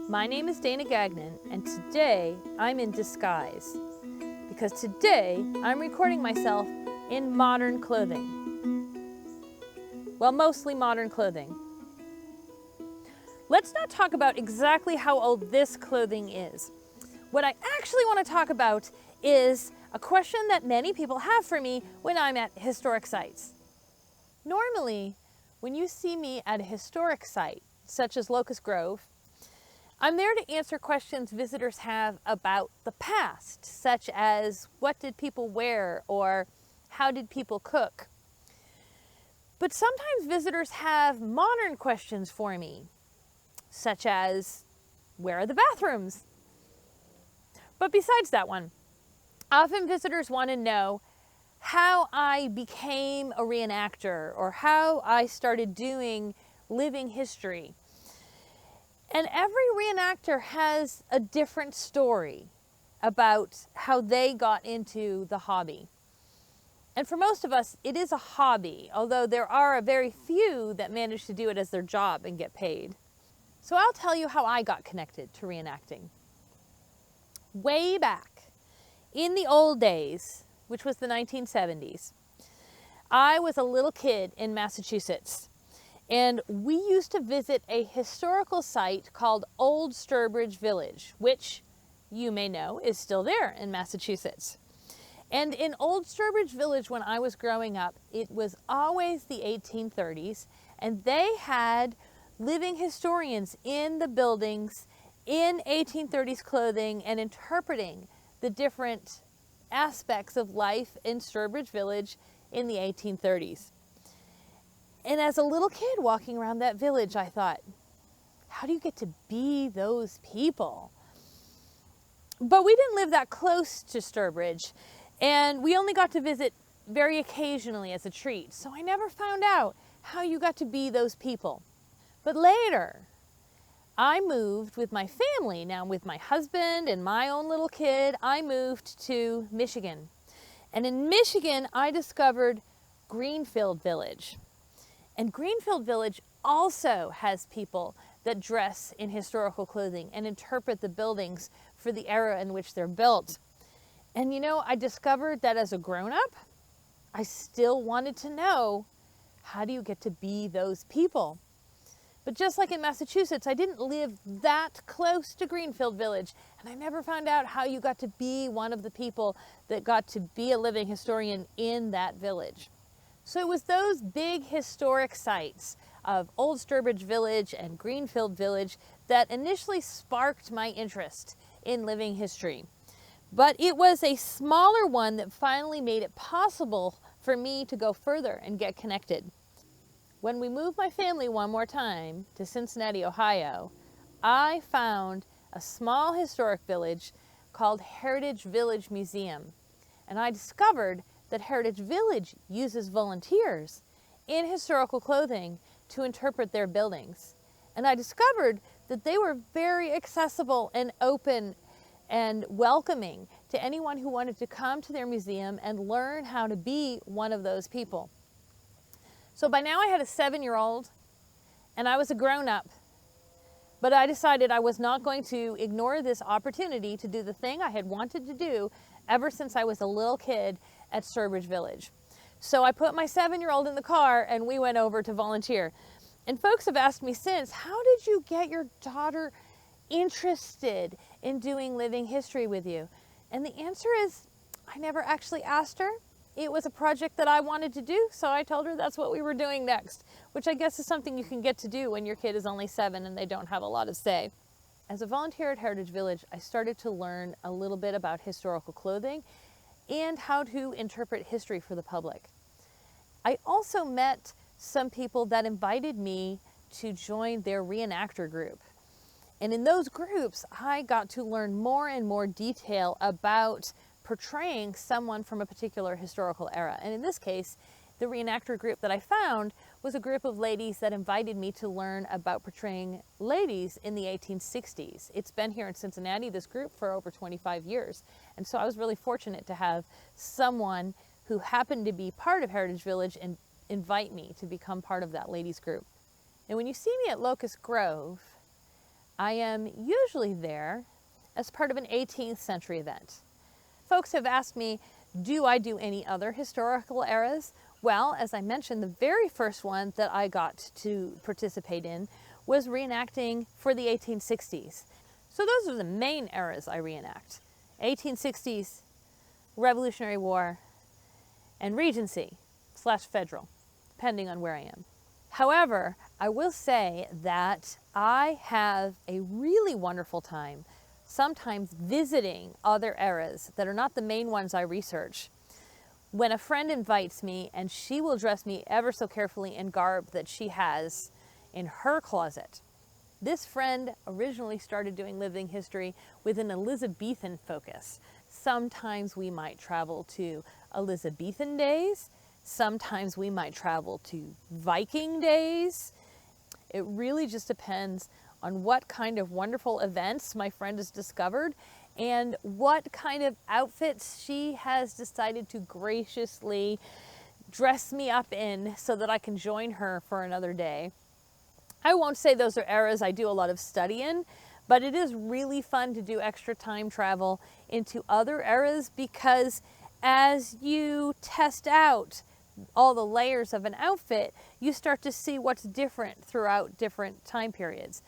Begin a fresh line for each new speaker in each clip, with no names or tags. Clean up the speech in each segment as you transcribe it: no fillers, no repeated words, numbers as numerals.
My name is Dana Gagnon, and today I'm in disguise because today I'm recording myself in modern clothing. Well, mostly modern clothing. Let's not talk about exactly how old this clothing is. What I actually want to talk about is a question that many people have for me when I'm at historic sites. Normally, when you see me at a historic site, such as Locust Grove, I'm there to answer questions visitors have about the past, such as what did people wear or how did people cook. But sometimes visitors have modern questions for me, such as where are the bathrooms? But besides that one, often visitors want to know how I became a reenactor or how I started doing living history. And every reenactor has a different story about how they got into the hobby. And for most of us, it is a hobby, although there are a very few that manage to do it as their job and get paid. So I'll tell you how I got connected to reenacting. Way back in the old days, which was the 1970s, I was a little kid in Massachusetts, and we used to visit a historical site called Old Sturbridge Village, which you may know is still there in Massachusetts. And in Old Sturbridge Village, when I was growing up, it was always the 1830s, and they had living historians in the buildings in 1830s clothing and interpreting the different aspects of life in Sturbridge Village in the 1830s. And as a little kid walking around that village, I thought, how do you get to be those people? But we didn't live that close to Sturbridge, and we only got to visit very occasionally as a treat, so I never found out how you got to be those people. But later, I moved with my family, now with my husband and my own little kid, I moved to Michigan. And in Michigan, I discovered Greenfield Village. And Greenfield Village also has people that dress in historical clothing and interpret the buildings for the era in which they're built. And you know, I discovered that as a grown-up, I still wanted to know, how do you get to be those people? But just like in Massachusetts, I didn't live that close to Greenfield Village, and I never found out how you got to be one of the people that got to be a living historian in that village. So it was those big historic sites of Old Sturbridge Village and Greenfield Village that initially sparked my interest in living history. But it was a smaller one that finally made it possible for me to go further and get connected. When we moved my family one more time to Cincinnati, Ohio, I found a small historic village called Heritage Village Museum. And I discovered that Heritage Village uses volunteers in historical clothing to interpret their buildings. And I discovered that they were very accessible and open and welcoming to anyone who wanted to come to their museum and learn how to be one of those people. So by now I had a 7-year-old and I was a grown-up, but I decided I was not going to ignore this opportunity to do the thing I had wanted to do ever since I was a little kid at Sturbridge Village. So I put my 7-year-old in the car and we went over to volunteer. And folks have asked me since, how did you get your daughter interested in doing living history with you? And the answer is, I never actually asked her. It was a project that I wanted to do, so I told her that's what we were doing next, which I guess is something you can get to do when your kid is only 7 and they don't have a lot of say. As a volunteer at Heritage Village, I started to learn a little bit about historical clothing and how to interpret history for the public. I also met some people that invited me to join their reenactor group. And in those groups, I got to learn more and more detail about portraying someone from a particular historical era. And in this case, the reenactor group that I found was a group of ladies that invited me to learn about portraying ladies in the 1860s. It's been here in Cincinnati, this group, for over 25 years. And so I was really fortunate to have someone who happened to be part of Heritage Village and invite me to become part of that ladies group. And when you see me at Locust Grove, I am usually there as part of an 18th century event. Folks have asked me, do I do any other historical eras? Well, as I mentioned, the very first one that I got to participate in was reenacting for the 1860s. So those are the main eras I reenact. 1860s, Revolutionary War, and Regency/Federal, depending on where I am. However, I will say that I have a really wonderful time sometimes visiting other eras that are not the main ones I research. When a friend invites me, and she will dress me ever so carefully in garb that she has in her closet. This friend originally started doing living history with an Elizabethan focus. Sometimes we might travel to Elizabethan days. Sometimes we might travel to Viking days. It really just depends on what kind of wonderful events my friend has discovered and what kind of outfits she has decided to graciously dress me up in so that I can join her for another day. I won't say those are eras I do a lot of study in, but it is really fun to do extra time travel into other eras, because as you test out all the layers of an outfit, you start to see what's different throughout different time periods.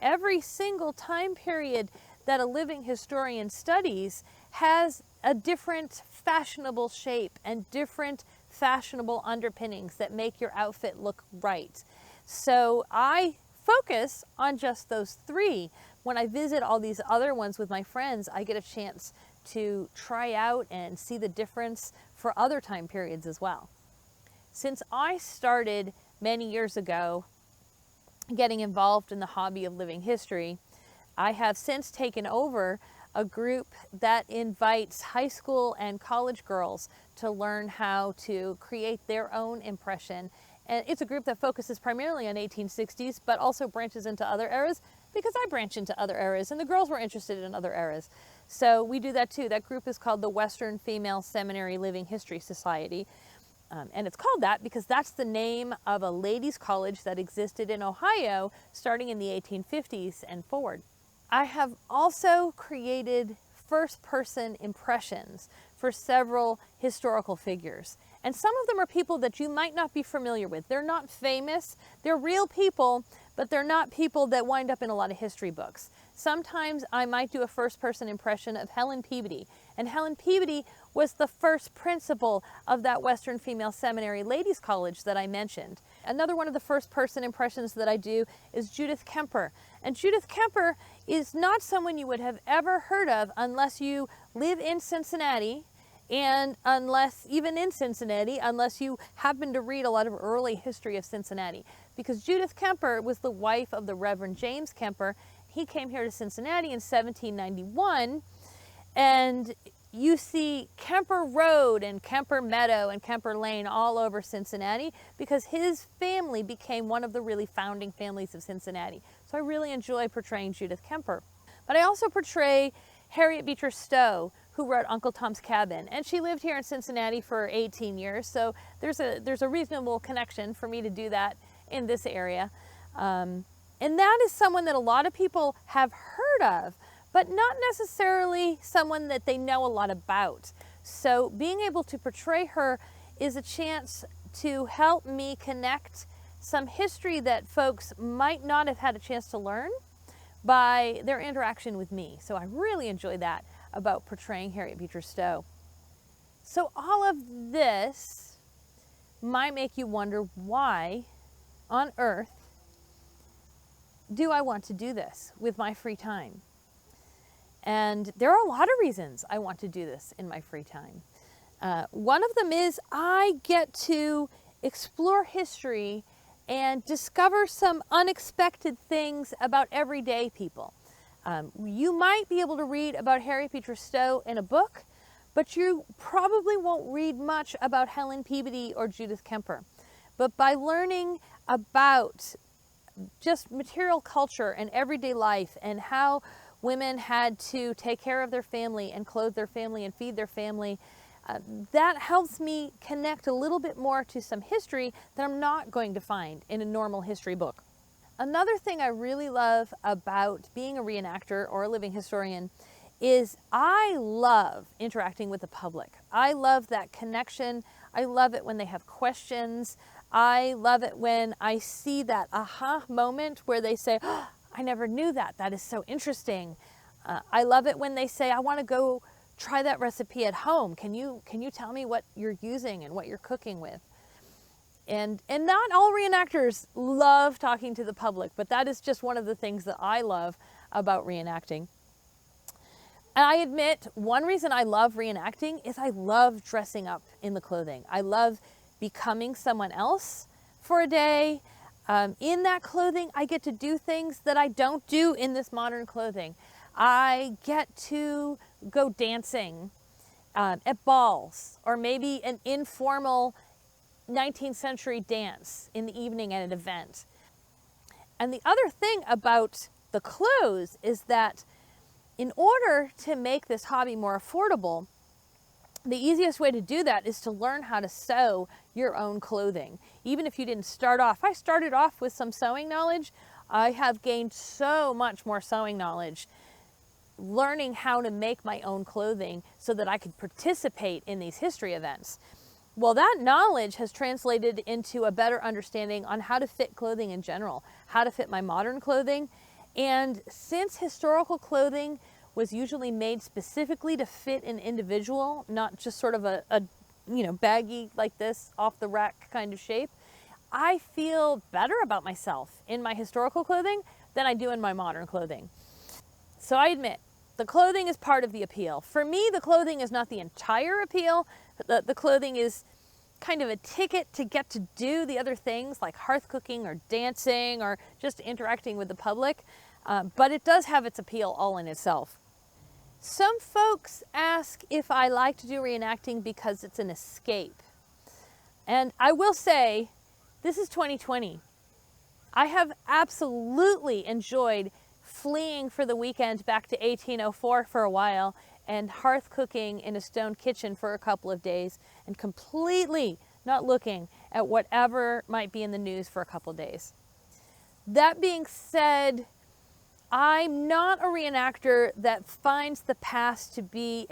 Every single time period that a living historian studies has a different fashionable shape and different fashionable underpinnings that make your outfit look right. So I focus on just those three. When I visit all these other ones with my friends, I get a chance to try out and see the difference for other time periods as well. Since I started many years ago getting involved in the hobby of living history, I have since taken over a group that invites high school and college girls to learn how to create their own impression. And it's a group that focuses primarily on 1860s, but also branches into other eras, because I branch into other eras and the girls were interested in other eras. So we do that too. That group is called the Western Female Seminary Living History Society. And it's called that because that's the name of a ladies' college that existed in Ohio starting in the 1850s and forward. I have also created first-person impressions for several historical figures. And some of them are people that you might not be familiar with. They're not famous, they're real people, but they're not people that wind up in a lot of history books. Sometimes I might do a first-person impression of Helen Peabody. And Helen Peabody was the first principal of that Western Female Seminary Ladies College that I mentioned. Another one of the first-person impressions that I do is Judith Kemper. And Judith Kemper is not someone you would have ever heard of unless you live in Cincinnati, and unless you happen to read a lot of early history of Cincinnati. Because Judith Kemper was the wife of the Reverend James Kemper. He came here to Cincinnati in 1791, and you see Kemper Road and Kemper Meadow and Kemper Lane all over Cincinnati because his family became one of the really founding families of Cincinnati. So I really enjoy portraying Judith Kemper. But I also portray Harriet Beecher Stowe, who wrote Uncle Tom's Cabin, and she lived here in Cincinnati for 18 years, so there's a reasonable connection for me to do that in this area. And that is someone that a lot of people have heard of, but not necessarily someone that they know a lot about. So being able to portray her is a chance to help me connect some history that folks might not have had a chance to learn by their interaction with me. So I really enjoy that about portraying Harriet Beecher Stowe. So all of this might make you wonder, why on earth do I want to do this with my free time? And there are a lot of reasons I want to do this in my free time. One of them is I get to explore history and discover some unexpected things about everyday people. You might be able to read about Harriet Beecher Stowe in a book, but you probably won't read much about Helen Peabody or Judith Kemper. But by learning about just material culture and everyday life and how women had to take care of their family and clothe their family and feed their family, that helps me connect a little bit more to some history that I'm not going to find in a normal history book. Another thing I really love about being a reenactor or a living historian is I love interacting with the public. I love that connection. I love it when they have questions. I love it when I see that aha moment where they say, oh, I never knew that. That is so interesting. I love it when they say, I want to go try that recipe at home. Can you tell me what you're using and what you're cooking with? And not all reenactors love talking to the public, but that is just one of the things that I love about reenacting. And I admit, one reason I love reenacting is I love dressing up in the clothing. I love becoming someone else for a day. In that clothing, I get to do things that I don't do in this modern clothing. I get to go dancing at balls, or maybe an informal 19th century dance in the evening at an event. And the other thing about the clothes is that in order to make this hobby more affordable, the easiest way to do that is to learn how to sew your own clothing. Even if you didn't start off, I started off with some sewing knowledge. I have gained so much more sewing knowledge learning how to make my own clothing so that I could participate in these history events. Well, that knowledge has translated into a better understanding on how to fit clothing in general, how to fit my modern clothing. And since historical clothing was usually made specifically to fit an individual, not just sort of a baggy like this, off the rack kind of shape, I feel better about myself in my historical clothing than I do in my modern clothing. So I admit, the clothing is part of the appeal. For me, the clothing is not the entire appeal. The clothing is kind of a ticket to get to do the other things like hearth cooking or dancing or just interacting with the public. But it does have its appeal all in itself. Some folks ask if I like to do reenacting because it's an escape. And I will say, this is 2020. I have absolutely enjoyed fleeing for the weekend back to 1804 for a while and hearth cooking in a stone kitchen for a couple of days and completely not looking at whatever might be in the news for a couple of days. That being said, I'm not a reenactor that finds the past to be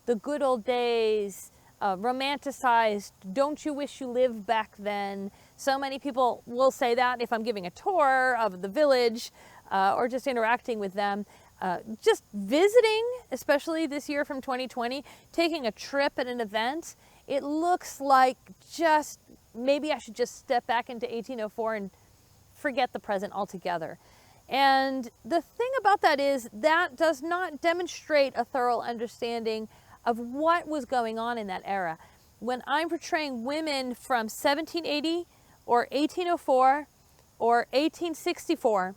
the good old days, romanticized, don't you wish you lived back then. So many people will say that if I'm giving a tour of the village or just interacting with them. Just visiting, especially this year from 2020, taking a trip at an event, it looks like just maybe I should just step back into 1804 and forget the present altogether. And the thing about that is that does not demonstrate a thorough understanding of what was going on in that era. When I'm portraying women from 1780 or 1804 or 1864,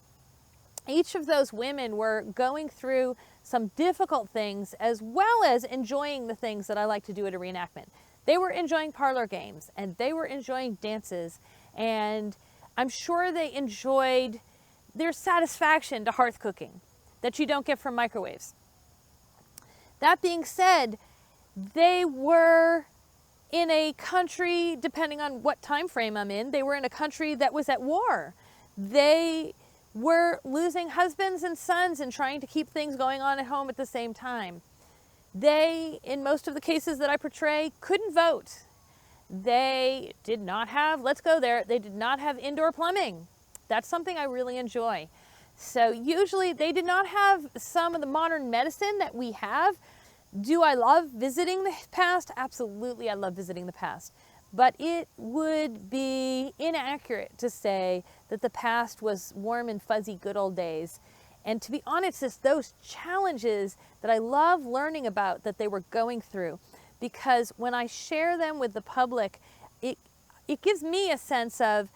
each of those women were going through some difficult things as well as enjoying the things that I like to do at a reenactment. They were enjoying parlor games and they were enjoying dances, and I'm sure they enjoyed their satisfaction to hearth cooking that you don't get from microwaves. That being said, they were in a country, depending on what time frame I'm in, they were in a country that was at war. They were losing husbands and sons and trying to keep things going on at home at the same time. They, in most of the cases that I portray, couldn't vote. They did not have, let's go there, they did not have indoor plumbing. That's something I really enjoy. So usually they did not have some of the modern medicine that we have. Do I love visiting the past? Absolutely, I love visiting the past. But it would be inaccurate to say that the past was warm and fuzzy good old days. And to be honest, it's those challenges that I love learning about that they were going through. Because when I share them with the public, it gives me a sense of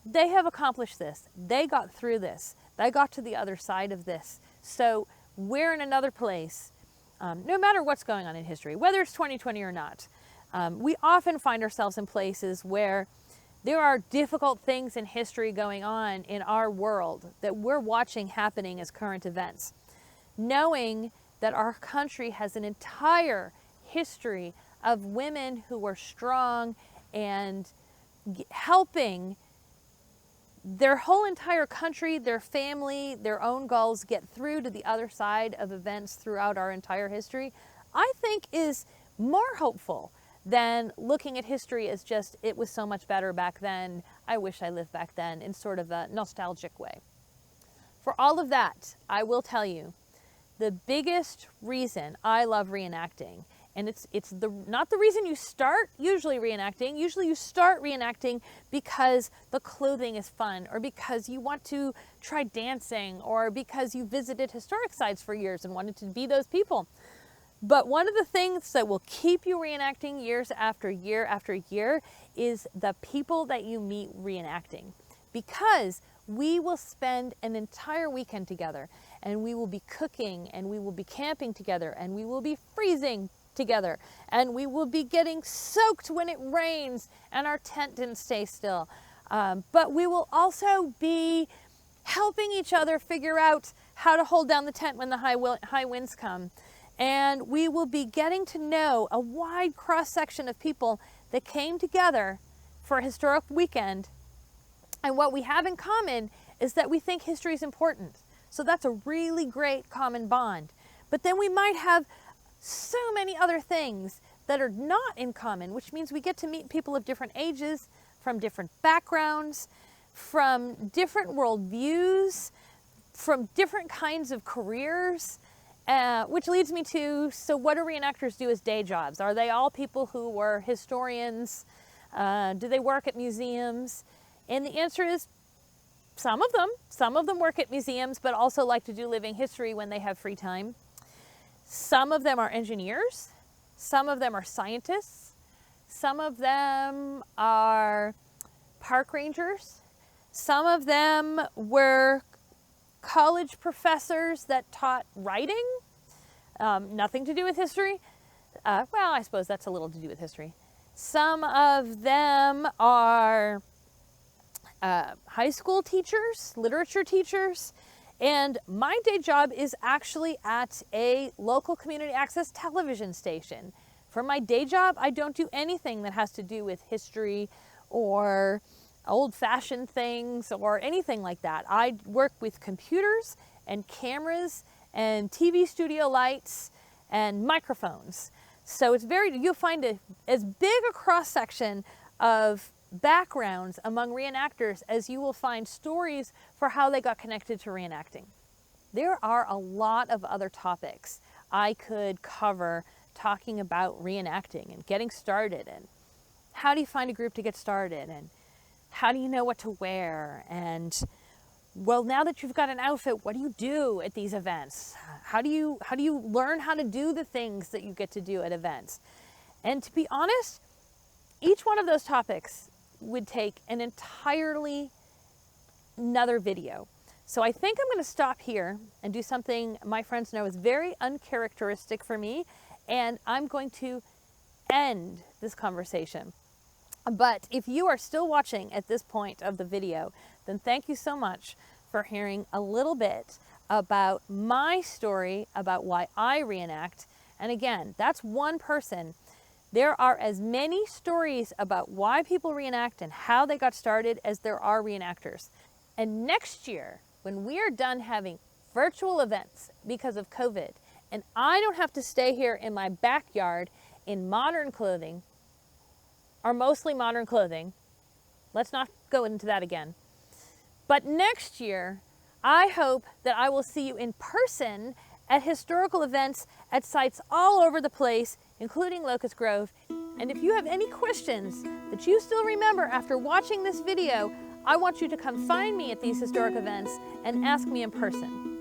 they have accomplished this. They got through this. They got to the other side of this. So we're in another place, no matter what's going on in history, whether it's 2020 or not. We often find ourselves in places where there are difficult things in history going on in our world that we're watching happening as current events. Knowing that our country has an entire history of women who were strong and helping their whole entire country, their family, their own goals get through to the other side of events throughout our entire history, I think is more hopeful than looking at history as just, it was so much better back then, I wish I lived back then, in sort of a nostalgic way. For all of that, I will tell you, the biggest reason I love reenacting, and it's not the reason you start usually reenacting. Usually you start reenacting because the clothing is fun, or because you want to try dancing, or because you visited historic sites for years and wanted to be those people. But one of the things that will keep you reenacting years after year after year is the people that you meet reenacting. Because we will spend an entire weekend together, and we will be cooking, and we will be camping together, and we will be freezing together, and we will be getting soaked when it rains and our tent didn't stay still. But we will also be helping each other figure out how to hold down the tent when the high winds come. And we will be getting to know a wide cross-section of people that came together for a historic weekend. And what we have in common is that we think history is important. So that's a really great common bond. But then we might have so many other things that are not in common, which means we get to meet people of different ages, from different backgrounds, from different worldviews, from different kinds of careers. Which leads me to, so what do reenactors do as day jobs? Are they all people who were historians? Do they work at museums? And the answer is some of them. Some of them work at museums, but also like to do living history when they have free time. Some of them are engineers. Some of them are scientists. Some of them are park rangers. Some of them were college professors that taught writing, nothing to do with history. Well, I suppose that's a little to do with history. Some of them are high school teachers, literature teachers, and my day job is actually at a local community access television station. For my day job, I don't do anything that has to do with history or old-fashioned things or anything like that. I work with computers and cameras and TV studio lights and microphones. So it's you'll find as big a cross-section of backgrounds among reenactors as you will find stories for how they got connected to reenacting. There are a lot of other topics I could cover talking about reenacting and getting started, and how do you find a group to get started, and how do you know what to wear? And well, now that you've got an outfit, what do you do at these events? How do you learn how to do the things that you get to do at events? And to be honest, each one of those topics would take an entirely another video. So I think I'm going to stop here and do something my friends know is very uncharacteristic for me, and I'm going to end this conversation. But if you are still watching at this point of the video, then thank you so much for hearing a little bit about my story about why I reenact. And again, that's one person. There are as many stories about why people reenact and how they got started as there are reenactors. And next year, when we are done having virtual events because of COVID, and I don't have to stay here in my backyard in modern clothing, are mostly modern clothing. Let's not go into that again. But next year, I hope that I will see you in person at historical events at sites all over the place, including Locust Grove. And if you have any questions that you still remember after watching this video, I want you to come find me at these historic events and ask me in person.